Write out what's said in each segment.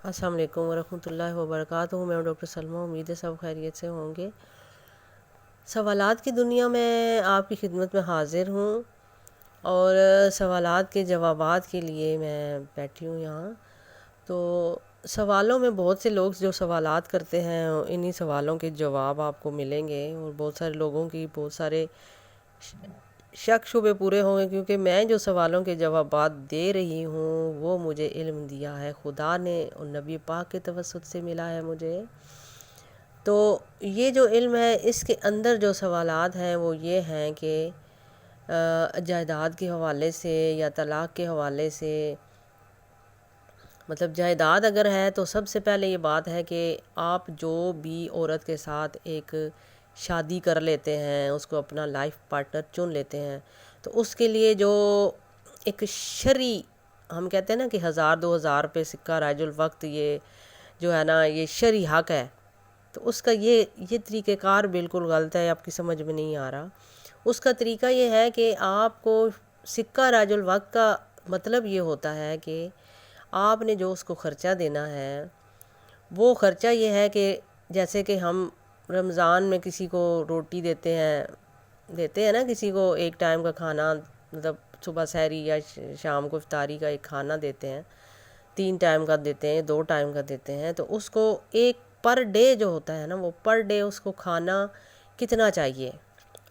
السلام علیکم ورحمۃ اللہ وبرکاتہ۔ میں ڈاکٹر سلمہ، امید ہے سب خیریت سے ہوں گے۔ سوالات کی دنیا میں آپ کی خدمت میں حاضر ہوں اور سوالات کے جوابات کے لیے میں بیٹھی ہوں یہاں۔ تو سوالوں میں بہت سے لوگ جو سوالات کرتے ہیں انہی سوالوں کے جواب آپ کو ملیں گے، اور بہت سارے لوگوں کی بہت سارے شک شبے پورے ہوں گے، کیونکہ میں جو سوالوں کے جوابات دے رہی ہوں وہ مجھے علم دیا ہے خدا نے، اور نبی پاک کے توسط سے ملا ہے مجھے۔ تو یہ جو علم ہے اس کے اندر جو سوالات ہیں وہ یہ ہیں کہ جائیداد کے حوالے سے یا طلاق کے حوالے سے، مطلب جائیداد اگر ہے تو سب سے پہلے یہ بات ہے کہ آپ جو بھی عورت کے ساتھ ایک شادی کر لیتے ہیں، اس کو اپنا لائف پارٹنر چن لیتے ہیں، تو اس کے لیے جو ایک شرعی، ہم کہتے ہیں نا کہ 1000-2000 پہ سکہ رائج الوقت، یہ جو ہے نا یہ شرعی حق ہے، تو اس کا یہ طریقہ کار بالکل غلط ہے، آپ کی سمجھ میں نہیں آ رہا۔ اس کا طریقہ یہ ہے کہ آپ کو سکہ رائج الوقت کا مطلب یہ ہوتا ہے کہ آپ نے جو اس کو خرچہ دینا ہے وہ خرچہ یہ ہے کہ جیسے کہ ہم رمضان میں کسی کو روٹی دیتے ہیں نا، کسی کو ایک ٹائم کا کھانا، مطلب صبح سحری یا شام کو افطاری کا ایک کھانا دیتے ہیں، 3 ٹائم کا دیتے ہیں، 2 ٹائم کا دیتے ہیں، تو اس کو ایک پر ڈے جو ہوتا ہے نا، وہ پر ڈے اس کو کھانا کتنا چاہیے۔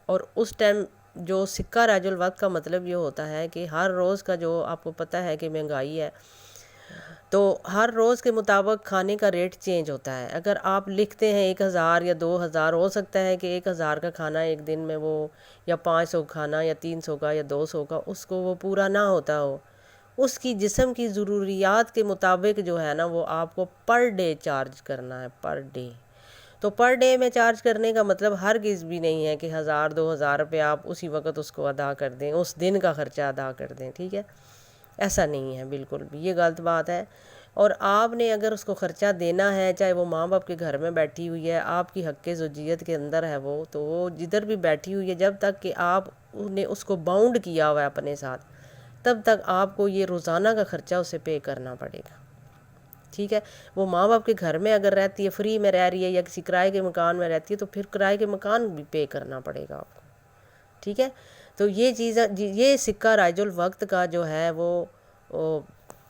اور اس ٹائم جو سکہ رائج الوقت کا مطلب یہ ہوتا ہے کہ ہر روز کا جو آپ کو پتہ ہے کہ مہنگائی ہے، تو ہر روز کے مطابق کھانے کا ریٹ چینج ہوتا ہے۔ اگر آپ لکھتے ہیں 1000 یا 2000، ہو سکتا ہے کہ 1000 کا کھانا ایک دن میں وہ یا 500 کھانا یا 300 کا یا 200 کا اس کو وہ پورا نہ ہوتا ہو۔ اس کی جسم کی ضروریات کے مطابق جو ہے نا وہ آپ کو پر ڈے چارج کرنا ہے، پر ڈے۔ تو پر ڈے میں چارج کرنے کا مطلب ہرگز بھی نہیں ہے کہ 1000-2000 روپے آپ اسی وقت اس کو ادا کر دیں، اس دن کا خرچہ ادا کر دیں، ٹھیک ہے؟ ایسا نہیں ہے بالکل بھی، یہ غلط بات ہے۔ اور آپ نے اگر اس کو خرچہ دینا ہے، چاہے وہ ماں باپ کے گھر میں بیٹھی ہوئی ہے، آپ کی حق زوجیت کے اندر ہے وہ، تو وہ جدھر بھی بیٹھی ہوئی ہے، جب تک کہ آپ نے اس کو باؤنڈ کیا ہوا ہے اپنے ساتھ، تب تک آپ کو یہ روزانہ کا خرچہ اسے پے کرنا پڑے گا، ٹھیک ہے؟ وہ ماں باپ کے گھر میں اگر رہتی ہے، فری میں رہ رہی ہے، یا کسی کرائے کے مکان میں رہتی ہے، تو پھر کرائے کے مکان بھی پے کرنا پڑے گا آپ کو، ٹھیک ہے؟ تو یہ چیز، یہ سکہ رائج الوقت کا جو ہے وہ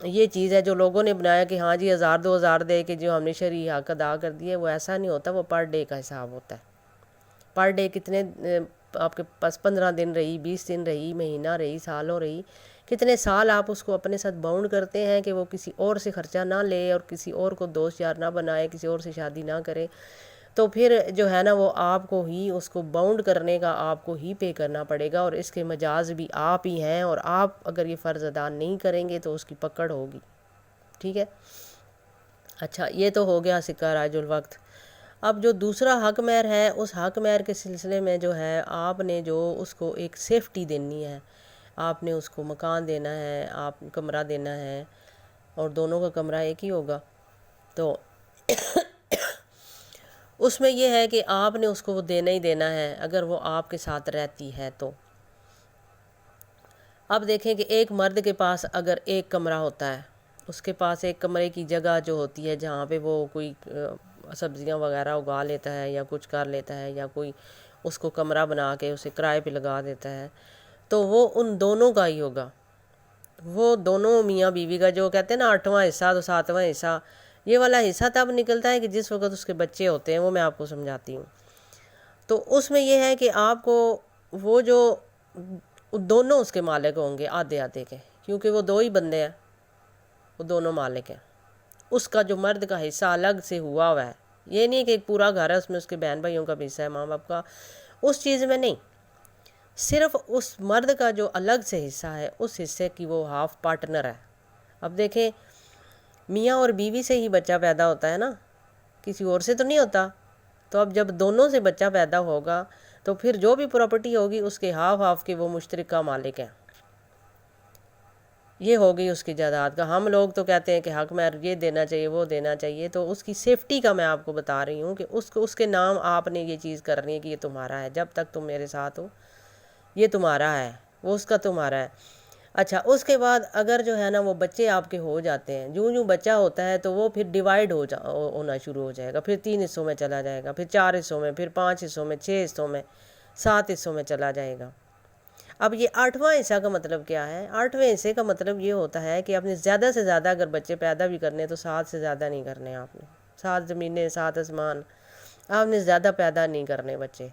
یہ چیز ہے جو لوگوں نے بنایا کہ ہاں جی 1000-2000 دے کے جو ہم نے شرعی حق ادا کر دیے، وہ ایسا نہیں ہوتا، وہ پر ڈے کا حساب ہوتا ہے۔ پر ڈے کتنے آپ کے پاس 15 دن رہی، 20 دن رہی، مہینہ رہی، سالوں رہی، کتنے سال آپ اس کو اپنے ساتھ باؤنڈ کرتے ہیں کہ وہ کسی اور سے خرچہ نہ لے اور کسی اور کو دوست یار نہ بنائے، کسی اور سے شادی نہ کرے، تو پھر جو ہے نا وہ آپ کو ہی اس کو باؤنڈ کرنے کا آپ کو ہی پے کرنا پڑے گا، اور اس کے مجاز بھی آپ ہی ہیں، اور آپ اگر یہ فرض ادا نہیں کریں گے تو اس کی پکڑ ہوگی، ٹھیک ہے؟ اچھا، یہ تو ہو گیا سکہ رائج الوقت۔ اب جو دوسرا حق مہر ہے، اس حق مہر کے سلسلے میں جو ہے آپ نے جو اس کو ایک سیفٹی دینی ہے، آپ نے اس کو مکان دینا ہے، آپ کمرہ دینا ہے، اور دونوں کا کمرہ ایک ہی ہوگا، تو اس میں یہ ہے کہ آپ نے اس کو وہ دینا ہی دینا ہے اگر وہ آپ کے ساتھ رہتی ہے تو۔ اب دیکھیں کہ ایک مرد کے پاس اگر ایک کمرہ ہوتا ہے، اس کے پاس ایک کمرے کی جگہ جو ہوتی ہے جہاں پہ وہ کوئی سبزیاں وغیرہ اگا لیتا ہے یا کچھ کر لیتا ہے، یا کوئی اس کو کمرہ بنا کے اسے کرائے پہ لگا دیتا ہے، تو وہ ان دونوں کا ہی ہوگا، وہ دونوں میاں بیوی کا، جو کہتے ہیں نا 8واں حصہ تو 7واں حصہ، یہ والا حصہ تب نکلتا ہے کہ جس وقت اس کے بچے ہوتے ہیں، وہ میں آپ کو سمجھاتی ہوں۔ تو اس میں یہ ہے کہ آپ کو وہ جو دونوں اس کے مالک ہوں گے آدھے آدھے کے، کیونکہ وہ 2 ہی بندے ہیں، وہ دونوں مالک ہیں۔ اس کا جو مرد کا حصہ الگ سے ہوا ہے، یہ نہیں کہ ایک پورا گھر ہے اس میں اس کے بہن بھائیوں کا بھی حصہ ہے، ماں باپ کا، اس چیز میں نہیں، صرف اس مرد کا جو الگ سے حصہ ہے اس حصے کی وہ ہاف پارٹنر ہے۔ اب دیکھیں، میاں اور بیوی سے ہی بچہ پیدا ہوتا ہے نا، کسی اور سے تو نہیں ہوتا، تو اب جب دونوں سے بچہ پیدا ہوگا تو پھر جو بھی پراپرٹی ہوگی اس کے ہاف کے وہ مشترکہ مالک ہیں، یہ ہوگی اس کی جائیداد کا۔ ہم لوگ تو کہتے ہیں کہ حق مہر یہ دینا چاہیے، وہ دینا چاہیے، تو اس کی سیفٹی کا میں آپ کو بتا رہی ہوں کہ اس کے نام آپ نے یہ چیز کرنی ہے کہ یہ تمہارا ہے، جب تک تم میرے ساتھ ہو یہ تمہارا ہے، وہ اس کا تمہارا ہے۔ اچھا اس کے بعد اگر جو ہے نا وہ بچے آپ کے ہو جاتے ہیں، جوں بچہ ہوتا ہے تو وہ پھر ڈیوائیڈ ہونا شروع ہو جائے گا، پھر 3 حصوں میں چلا جائے گا، پھر 4 حصوں میں، پھر 5 حصوں میں، 6 حصوں میں، 7 حصوں میں چلا جائے گا۔ اب یہ 8واں حصہ کا مطلب کیا ہے؟ 8ویں حصے کا مطلب یہ ہوتا ہے کہ آپ نے زیادہ سے زیادہ اگر بچے پیدا بھی کرنے تو 7 سے زیادہ نہیں کرنے، آپ نے 7 زمینیں 7 آسمان، آپ نے زیادہ پیدا نہیں کرنے بچے۔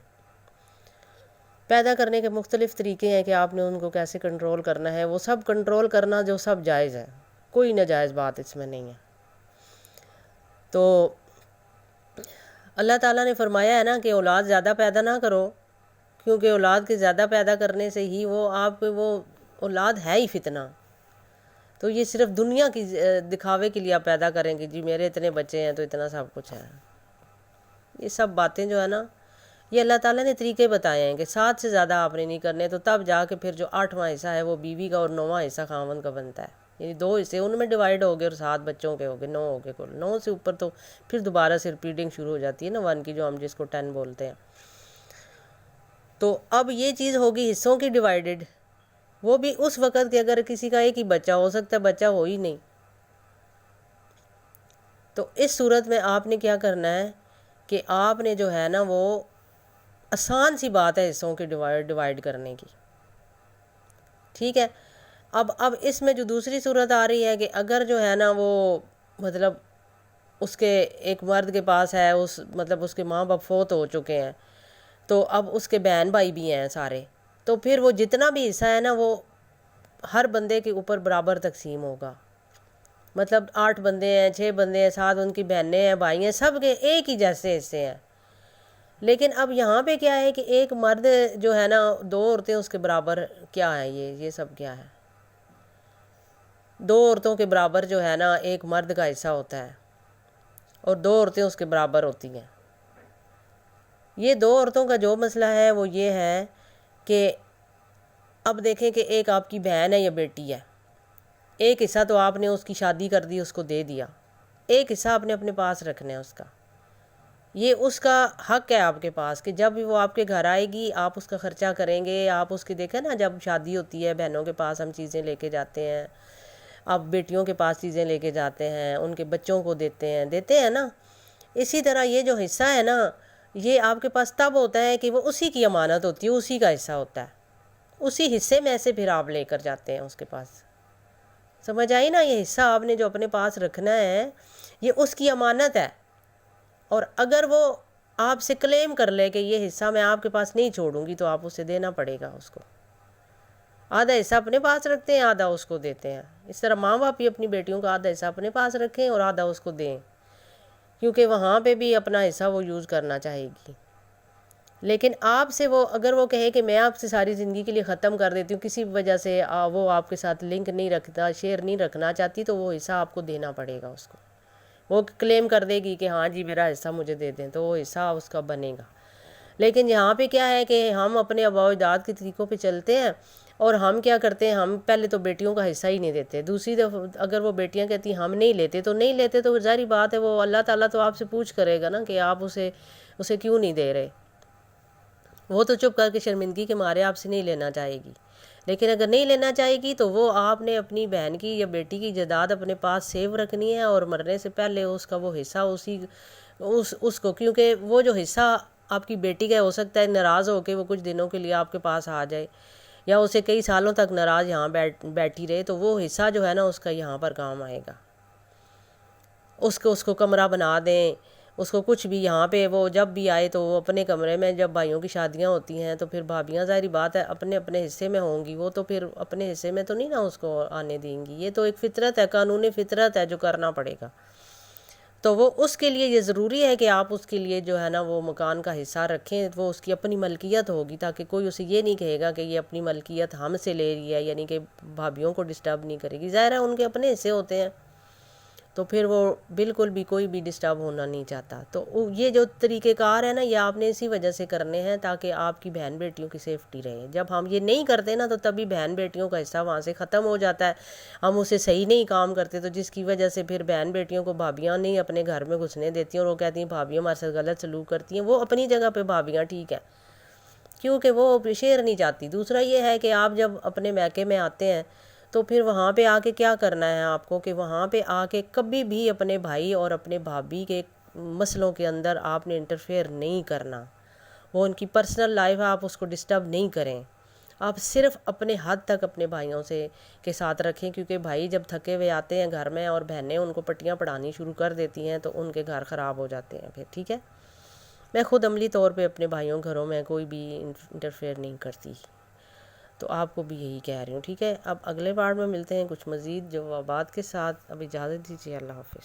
پیدا کرنے کے مختلف طریقے ہیں کہ آپ نے ان کو کیسے کنٹرول کرنا ہے، وہ سب کنٹرول کرنا جو سب جائز ہے، کوئی ناجائز بات اس میں نہیں ہے۔ تو اللہ تعالیٰ نے فرمایا ہے نا کہ اولاد زیادہ پیدا نہ کرو، کیونکہ اولاد کے زیادہ پیدا کرنے سے ہی وہ آپ وہ اولاد ہے ہی فتنہ۔ تو یہ صرف دنیا کی دکھاوے کے لیے آپ پیدا کریں گے، جی میرے اتنے بچے ہیں تو اتنا سب کچھ ہے، یہ سب باتیں جو ہے نا یہ اللہ تعالیٰ نے طریقے بتائے ہیں کہ 7 سے زیادہ آپ نے نہیں کرنے، تو تب جا کے پھر جو 8واں حصہ ہے وہ بیوی کا اور 9واں حصہ خاوند کا بنتا ہے، یعنی 2 حصے ان میں ڈیوائیڈ ہو گئے اور 7 بچوں کے ہو گئے، 9 ہو گئے کل، 9 سے اوپر تو پھر دوبارہ سے ریپیٹنگ شروع ہو جاتی ہے نا 1 کی، جو ہم جس کو 10 بولتے ہیں۔ تو اب یہ چیز ہوگی حصوں کی ڈیوائیڈڈ، وہ بھی اس وقت کہ اگر کسی کا ایک ہی بچہ ہو سکتا ہے، بچہ ہو ہی نہیں، تو اس صورت میں آپ نے کیا کرنا ہے کہ آپ نے جو ہے نا وہ آسان سی بات ہے حصوں کی ڈیوائیڈ کرنے کی، ٹھیک ہے۔ اب اس میں جو دوسری صورت آ رہی ہے کہ اگر جو ہے نا وہ مطلب اس کے ایک مرد کے پاس ہے، مطلب اس کے ماں باپ فوت ہو چکے ہیں، تو اب اس کے بہن بھائی بھی ہیں سارے، تو پھر وہ جتنا بھی حصہ ہے نا وہ ہر بندے کے اوپر برابر تقسیم ہوگا، مطلب 8 بندے ہیں، 6 بندے ہیں، 7 ان کی بہنیں ہیں، بھائی ہیں، سب کے ایک ہی جیسے حصے ہیں۔ لیکن اب یہاں پہ کیا ہے کہ ایک مرد جو ہے نا 2 عورتیں اس کے برابر، کیا ہے یہ سب کیا ہے؟ 2 عورتوں کے برابر جو ہے نا ایک مرد کا حصہ ہوتا ہے، اور 2 عورتیں اس کے برابر ہوتی ہیں۔ یہ 2 عورتوں کا جو مسئلہ ہے وہ یہ ہے کہ اب دیکھیں کہ ایک آپ کی بہن ہے یا بیٹی ہے، ایک حصہ تو آپ نے اس کی شادی کر دی، اس کو دے دیا، ایک حصہ آپ نے اپنے پاس رکھنا ہے اس کا، یہ اس کا حق ہے آپ کے پاس کہ جب بھی وہ آپ کے گھر آئے گی آپ اس کا خرچہ کریں گے، آپ اس کی دیکھیں نا جب شادی ہوتی ہے بہنوں کے پاس ہم چیزیں لے کے جاتے ہیں، اب بیٹیوں کے پاس چیزیں لے کے جاتے ہیں، ان کے بچوں کو دیتے ہیں نا، اسی طرح یہ جو حصہ ہے نا یہ آپ کے پاس تب ہوتا ہے کہ وہ اسی کی امانت ہوتی ہے، اسی کا حصہ ہوتا ہے، اسی حصے میں سے پھر آپ لے کر جاتے ہیں اس کے پاس، سمجھ آئی نا؟ یہ حصہ آپ نے جو اپنے پاس رکھنا ہے یہ اس کی امانت ہے، اور اگر وہ آپ سے کلیم کر لے کہ یہ حصہ میں آپ کے پاس نہیں چھوڑوں گی تو آپ اسے دینا پڑے گا اس کو، آدھا حصہ اپنے پاس رکھتے ہیں، آدھا اس کو دیتے ہیں، اس طرح ماں باپ بھی اپنی بیٹیوں کا آدھا حصہ اپنے پاس رکھیں اور آدھا اس کو دیں، کیونکہ وہاں پہ بھی اپنا حصہ وہ یوز کرنا چاہے گی۔ لیکن آپ سے وہ اگر وہ کہے کہ میں آپ سے ساری زندگی کے لیے ختم کر دیتی ہوں، کسی وجہ سے وہ آپ کے ساتھ لنک نہیں رکھتا، شیئر نہیں رکھنا چاہتی، تو وہ حصہ آپ کو دینا پڑے گا اس کو، وہ کلیم کر دے گی کہ ہاں جی میرا حصہ مجھے دے دیں، تو وہ حصہ اس کا بنے گا۔ لیکن یہاں پہ کیا ہے کہ ہم اپنے آباء و اجداد کے طریقوں پہ چلتے ہیں، اور ہم کیا کرتے ہیں، ہم پہلے تو بیٹیوں کا حصہ ہی نہیں دیتے، دوسری دفعہ اگر وہ بیٹیاں کہتی ہیں ہم نہیں لیتے تو نہیں لیتے، تو ظاہری بات ہے وہ اللہ تعالیٰ تو آپ سے پوچھ کرے گا نا کہ آپ اسے کیوں نہیں دے رہے، وہ تو چپ کر کے شرمندگی کے مارے آپ سے نہیں لینا چاہے گی۔ لیکن اگر نہیں لینا چاہے گی تو وہ آپ نے اپنی بہن کی یا بیٹی کی جائیداد اپنے پاس سیو رکھنی ہے، اور مرنے سے پہلے اس کا وہ حصہ اس کو، کیونکہ وہ جو حصہ آپ کی بیٹی کا ہو سکتا ہے ناراض ہو کے وہ کچھ دنوں کے لیے آپ کے پاس آ جائے، یا اسے کئی سالوں تک ناراض یہاں بیٹھی رہے، تو وہ حصہ جو ہے نا اس کا یہاں پر کام آئے گا، اس کو کمرہ بنا دیں، اس کو کچھ بھی، یہاں پہ وہ جب بھی آئے تو وہ اپنے کمرے میں، جب بھائیوں کی شادیاں ہوتی ہیں تو پھر بھابیاں ظاہری بات ہے اپنے اپنے حصے میں ہوں گی، وہ تو پھر اپنے حصے میں تو نہیں نا اس کو آنے دیں گی، یہ تو ایک فطرت ہے، قانون فطرت ہے جو کرنا پڑے گا۔ تو وہ اس کے لیے یہ ضروری ہے کہ آپ اس کے لیے جو ہے نا وہ مکان کا حصہ رکھیں، وہ اس کی اپنی ملکیت ہوگی، تاکہ کوئی اسے یہ نہیں کہے گا کہ یہ اپنی ملکیت ہم سے لے رہی ہے، یعنی کہ بھابیوں کو ڈسٹرب نہیں کرے گی، ظاہر ہے ان کے اپنے حصے ہوتے ہیں، تو پھر وہ بالکل بھی کوئی بھی ڈسٹرب ہونا نہیں چاہتا۔ تو یہ جو طریقہ کار ہے نا یہ آپ نے اسی وجہ سے کرنے ہیں تاکہ آپ کی بہن بیٹیوں کی سیفٹی رہے۔ جب ہم یہ نہیں کرتے نا تو تبھی بہن بیٹیوں کا حصہ وہاں سے ختم ہو جاتا ہے، ہم اسے صحیح نہیں کام کرتے، تو جس کی وجہ سے پھر بہن بیٹیوں کو بھابیاں نہیں اپنے گھر میں گھسنے دیتی ہیں، اور وہ کہتی ہیں بھابیاں ہمارے ساتھ غلط سلوک کرتی ہیں، وہ اپنی جگہ پہ بھابیاں ٹھیک ہیں کیونکہ وہ شیئر نہیں چاہتی۔ دوسرا یہ ہے کہ آپ جب اپنے میکے میں آتے ہیں تو پھر وہاں پہ آ کے کیا کرنا ہے آپ کو کہ وہاں پہ آ کے کبھی بھی اپنے بھائی اور اپنے بھابھی کے مسئلوں کے اندر آپ نے انٹرفیئر نہیں کرنا. وہ ان کی پرسنل لائف ہے، آپ اس کو ڈسٹرب نہیں کریں. آپ صرف اپنے حد تک اپنے بھائیوں سے کے ساتھ رکھیں، کیونکہ بھائی جب تھکے ہوئے آتے ہیں گھر میں اور بہنیں ان کو پٹیاں پڑھانی شروع کر دیتی ہیں تو ان کے گھر خراب ہو جاتے ہیں پھر. ٹھیک ہے، میں خود عملی طور پہ اپنے بھائیوں گھروں میں کوئی بھی انٹرفیئر نہیں کرتی، تو آپ کو بھی یہی کہہ رہی ہوں. ٹھیک ہے، اب اگلے پارٹ میں ملتے ہیں کچھ مزید جوابات کے ساتھ. اب اجازت دیجیے، اللہ حافظ.